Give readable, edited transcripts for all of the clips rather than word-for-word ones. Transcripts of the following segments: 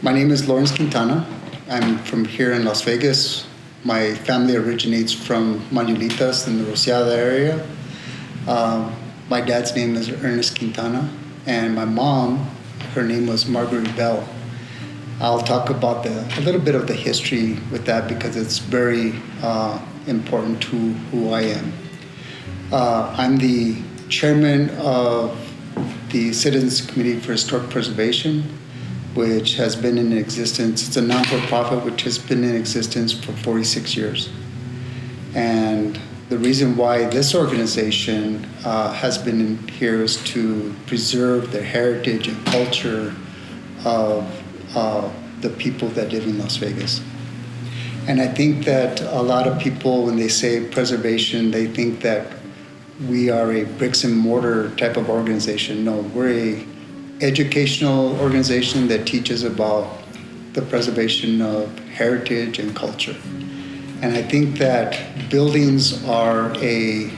My name is Lawrence Quintana. I'm from here in Las Vegas. My family originates from Manuelitas in the Rosiada area. My dad's name is Ernest Quintana, and my mom, her name was Marguerite Bell. I'll talk about a little bit of the history with that because it's very important to who I am. I'm the chairman of the Citizens Committee for Historic Preservation, which has been in existence. It's a non-for-profit which has been in existence for 46 years. And the reason why this organization has been in here is to preserve the heritage and culture of the people that live in Las Vegas. And I think that a lot of people, when they say preservation, they think that we are a bricks and mortar type of organization. No, we're a educational organization that teaches about the preservation of heritage and culture. And I think that buildings are a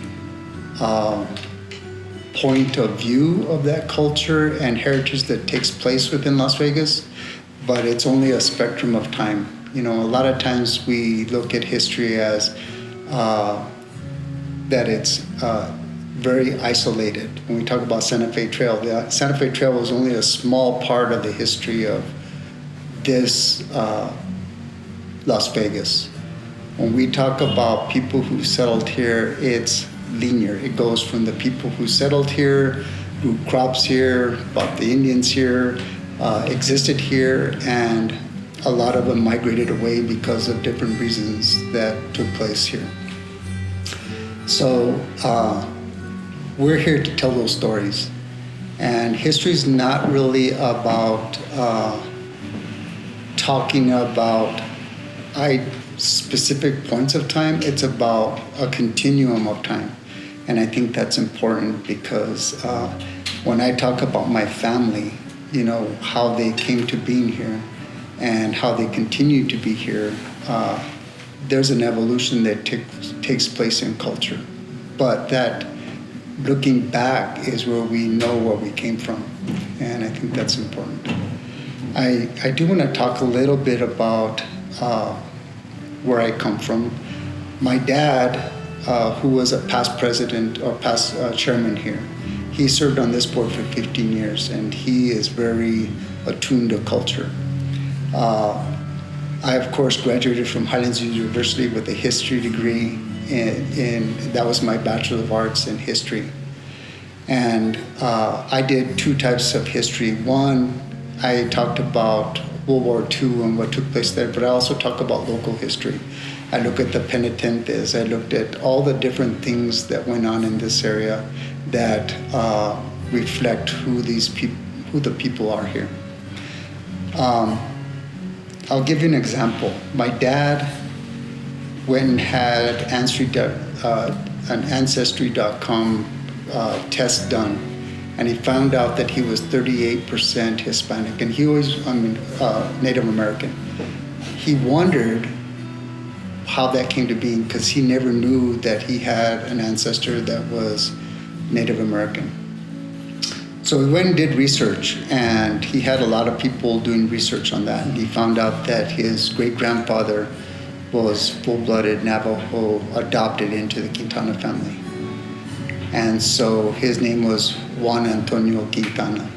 point of view of that culture and heritage that takes place within Las Vegas, but it's only a spectrum of time. You know, a lot of times we look at history as that it's very isolated. When we talk about Santa Fe Trail, the Santa Fe Trail was only a small part of the history of this Las Vegas. When we talk about people who settled here, it's linear. It goes from the people who settled here, grew crops here, about the Indians here, existed here, and a lot of them migrated away because of different reasons that took place here. So we're here to tell those stories. And history is not really about talking about specific points of time. It's about a continuum of time. And I think that's important because when I talk about my family, you know, how they came to being here and how they continue to be here, there's an evolution that takes place in culture. But that looking back is where we know where we came from. And I think that's important. I do want to talk a little bit about where I come from. My dad, who was a past president or past chairman here, he served on this board for 15 years, and he is very attuned to culture. I, of course, graduated from Highlands University with a history degree, and that was my Bachelor of Arts in History. And I did two types of history. One, I talked about World War II and what took place there, but I also talk about local history. I look at the penitentes. I looked at all the different things that went on in this area that reflect who the people are here. I'll give you an example. My dad went and had an Ancestry.com test done, and he found out that he was 38% Hispanic, and he always, Native American. He wondered how that came to being because he never knew that he had an ancestor that was Native American. So we went and did research, and he had a lot of people doing research on that, and he found out that his great-grandfather was full-blooded Navajo, adopted into the Quintana family. And so his name was Juan Antonio Quintana,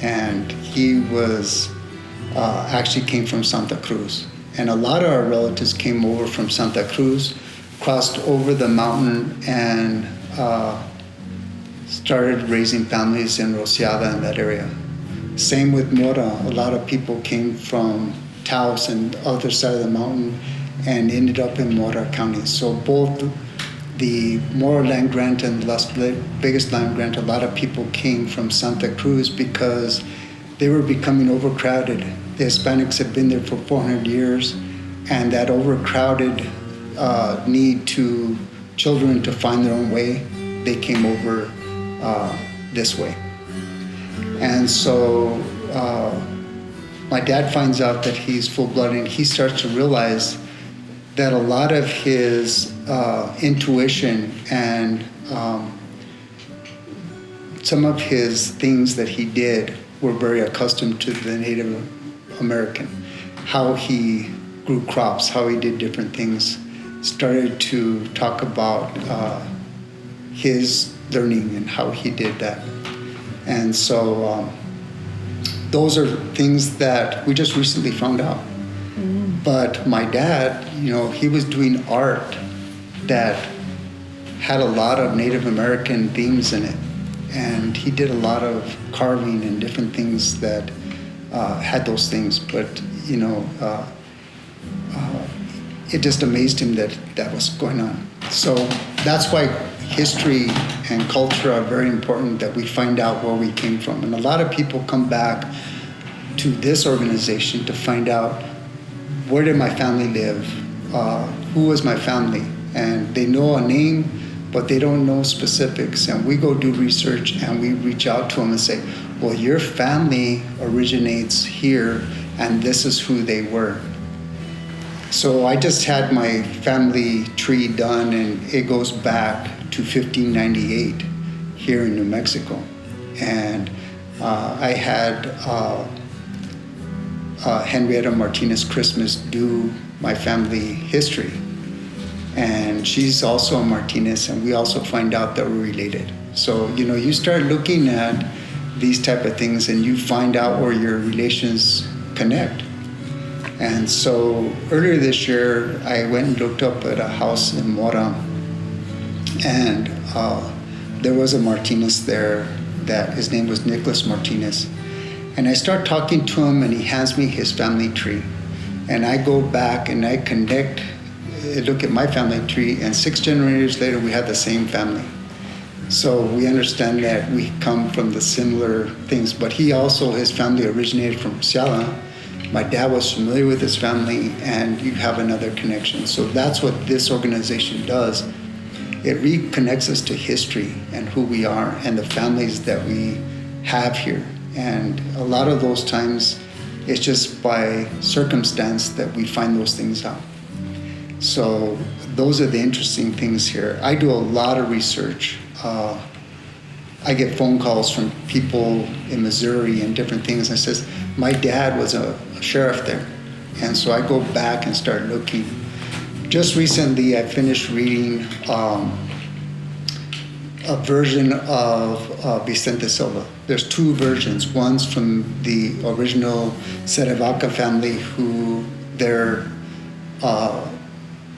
and he was actually came from Santa Cruz. And a lot of our relatives came over from Santa Cruz, crossed over the mountain, and started raising families in Rosiada in that area. Same with Mora. A lot of people came from Taos and the other side of the mountain and ended up in Mora County. So both the Mora land grant and the biggest land grant, a lot of people came from Santa Cruz because they were becoming overcrowded. The Hispanics had been there for 400 years, and that overcrowded need to children to find their own way, they came over this way. And so my dad finds out that he's full-blooded, and he starts to realize that a lot of his intuition and some of his things that he did were very accustomed to the Native American, how he grew crops, how he did different things. Started to talk about his learning and how he did that. And so those are things that we just recently found out. But my dad, he was doing art that had a lot of Native American themes in it. And he did a lot of carving and different things that had those things. But, it just amazed him that that was going on. So that's why history and culture are very important, that we find out where we came from. And a lot of people come back to this organization to find out, where did my family live? Who was my family? And they know a name, but they don't know specifics. And we go do research and we reach out to them and say, well, your family originates here and this is who they were. So I just had my family tree done, and it goes back to 1598 here in New Mexico. And I had Henrietta Martinez Christmas do my family history. And she's also a Martinez, and we also find out that we're related. So, you start looking at these type of things and you find out where your relations connect. And so earlier this year, I went and looked up at a house in Mora, and there was a Martinez there that his name was Nicholas Martinez. And I start talking to him, and he hands me his family tree. And I go back and I connect, look at my family tree, and 6 generations later, we had the same family. So we understand that we come from the similar things. But his family originated from Ciala. My dad was familiar with his family, and you have another connection. So that's what this organization does. It reconnects us to history and who we are and the families that we have here. And a lot of those times, it's just by circumstance that we find those things out. So those are the interesting things here. I do a lot of research. I get phone calls from people in Missouri and different things, and it says, my dad was a sheriff there. And so I go back and start looking. Just recently, I finished reading a version of Vicente Silva. There's 2 versions. One's from the original Cerevaca family, who their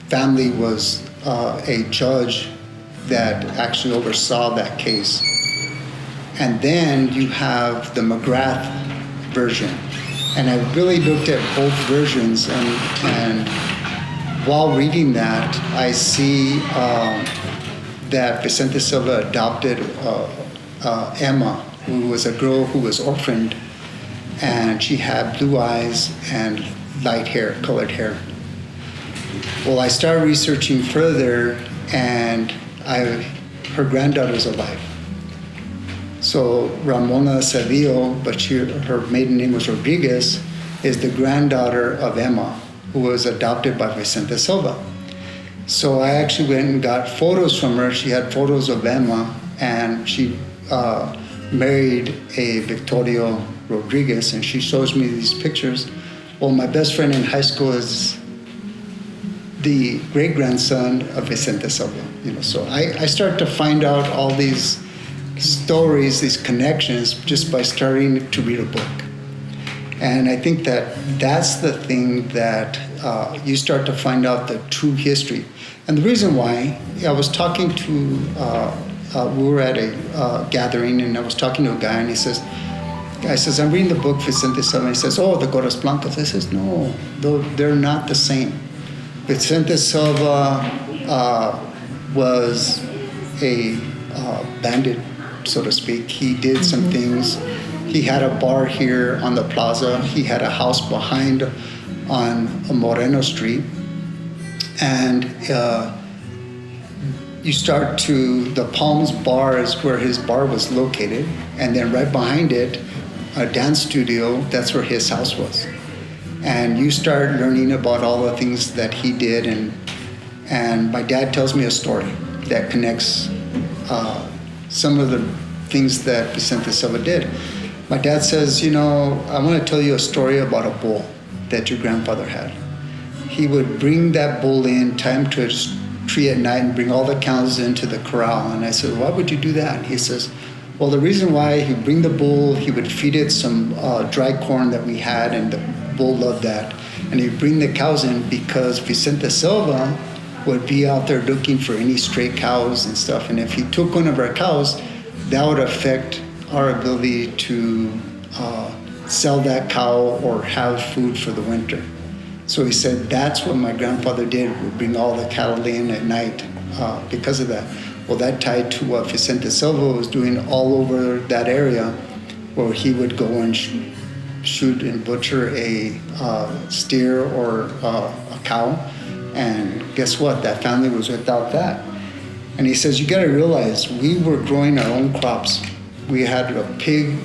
family was a judge that actually oversaw that case. And then you have the McGrath version. And I really looked at both versions, and while reading that, I see that Vicente Silva adopted Emma, who was a girl who was orphaned, and she had blue eyes and light hair, colored hair. Well, I started researching further, and her granddaughter's alive. So Ramona Cedillo, but her maiden name was Rodriguez, is the granddaughter of Emma, who was adopted by Vicente Silva. So I actually went and got photos from her. She had photos of Emma, and she married a Victorio Rodriguez, and she shows me these pictures. Well, my best friend in high school is the great-grandson of Vicente Silva. So I start to find out all these stories, these connections, just by starting to read a book. And I think that that's the thing that you start to find out the true history. And the reason why, I was talking to, we were at a gathering, and I was talking to a guy, and he says, I'm reading the book Vicente Silva, and he says, oh, the Gorras Blancas. I says, no, they're not the same. Vicente Silva was a bandit, so to speak. He did some things. He had a bar here on the plaza. He had a house behind on Moreno Street. And you start to, the Palms Bar is where his bar was located. And then right behind it, a dance studio, that's where his house was. And you start learning about all the things that he did. And my dad tells me a story that connects some of the things that Vicente Silva did. My dad says, I want to tell you a story about a bull that your grandfather had. He would bring that bull in, tie him to a tree at night, and bring all the cows into the corral. And I said, why would you do that? And he says, well, the reason why, he'd bring the bull, he would feed it some dry corn that we had, and the bull loved that. And he'd bring the cows in because Vicente Silva would be out there looking for any stray cows and stuff. And if he took one of our cows, that would affect our ability to sell that cow or have food for the winter. So he said that's what my grandfather did, would bring all the cattle in at night because of that. Well, that tied to what Vicente Silva was doing all over that area, where he would go and shoot and butcher a steer or a cow. And guess what? That family was without that. And he says, you got to realize, we were growing our own crops. We had a pig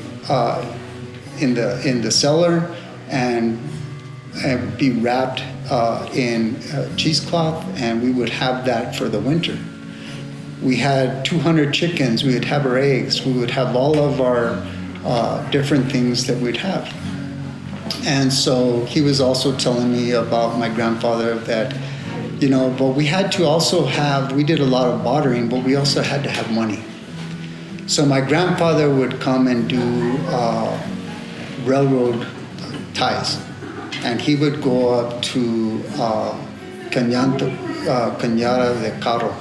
in the cellar, and be wrapped in cheesecloth, and we would have that for the winter. We had 200 chickens. We would have our eggs. We would have all of our different things that we'd have. And so he was also telling me about my grandfather that, but we had to also we did a lot of bartering, but we also had to have money. So my grandfather would come and do railroad ties. And he would go up to Cañada de Caro.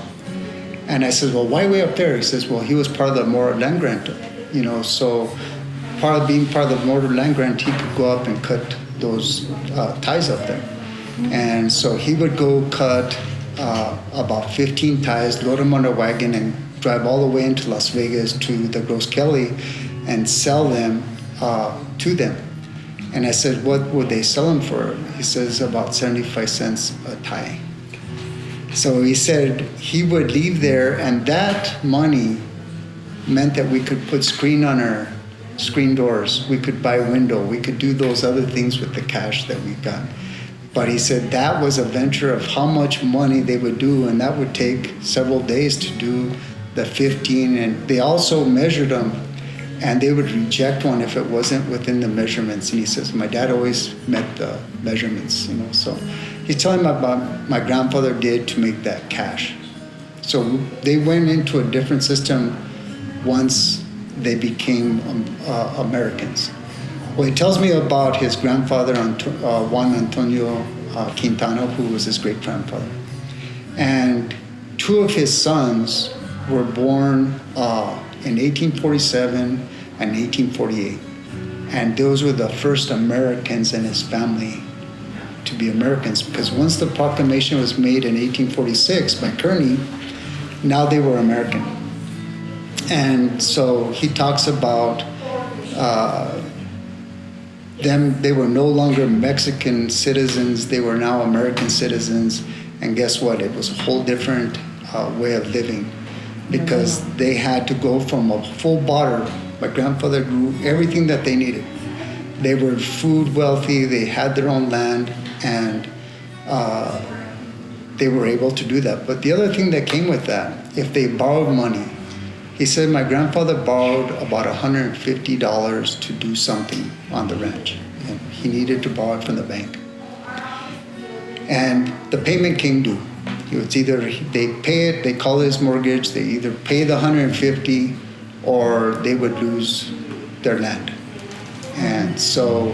And I said, well, why way up there? He says, well, he was part of the Moro land grant, so being part of the Moro land grant, he could go up and cut those ties up there. And so he would go cut about 15 ties, load them on a wagon, and drive all the way into Las Vegas to the Gross Kelly and sell them to them. And I said, what would they sell them for? He says, about 75 cents a tie. So he said he would leave there, and that money meant that we could put screen on our screen doors. We could buy a window. We could do those other things with the cash that we got. But he said that was a venture of how much money they would do, and that would take several days to do the 15. And they also measured them, and they would reject one if it wasn't within the measurements. And he says, my dad always met the measurements, So he's telling me about my grandfather did to make that cash. So they went into a different system once they became Americans. Well, he tells me about his grandfather, Juan Antonio Quintana, who was his great-grandfather. And two of his sons were born in 1847 and 1848. And those were the first Americans in his family to be Americans, because once the proclamation was made in 1846 by Kearny, now they were American. And so he talks about them, they were no longer Mexican citizens, they were now American citizens. And guess what? It was a whole different way of living, because they had to go from a full barter. My grandfather grew everything that they needed. They were food wealthy, they had their own land, and they were able to do that. But the other thing that came with that, if they borrowed money, he said my grandfather borrowed about $150 to do something on the ranch, and he needed to borrow it from the bank. And the payment came due. It's either they pay it, they call it his mortgage, they either pay the $150 or they would lose their land. And so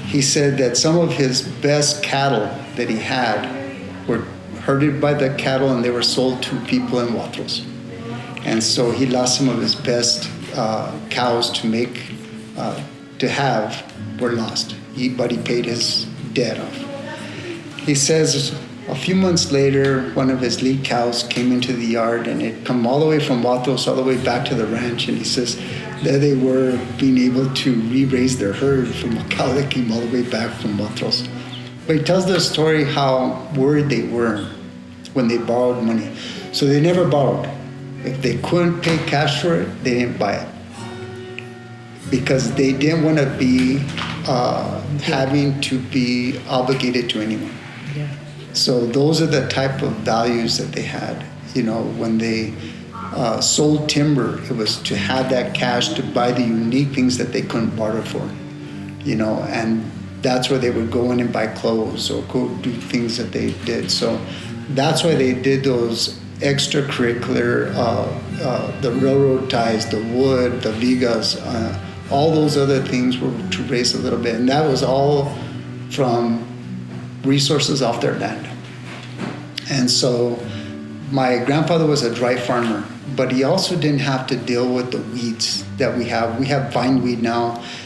he said that some of his best cattle that he had were herded by the cattle, and they were sold to people in Watros. And so he lost some of his best cows to have were lost. But he paid his debt off. He says a few months later, one of his lead cows came into the yard, and it come all the way from Watros all the way back to the ranch. And he says there they were being able to re-raise their herd from a cow that came all the way back from Watros. But he tells the story how worried they were when they borrowed money. So they never borrowed. If they couldn't pay cash for it, they didn't buy it, because they didn't want to be having to be obligated to anyone. Yeah. So those are the type of values that they had, when they sold timber, it was to have that cash to buy the unique things that they couldn't barter for, and that's where they would go in and buy clothes or go do things that they did. So that's why they did those extracurricular, the railroad ties, the wood, the vigas, all those other things were to raise a little bit. And that was all from resources off their land. And so my grandfather was a dry farmer, but he also didn't have to deal with the weeds that we have. We have vineweed now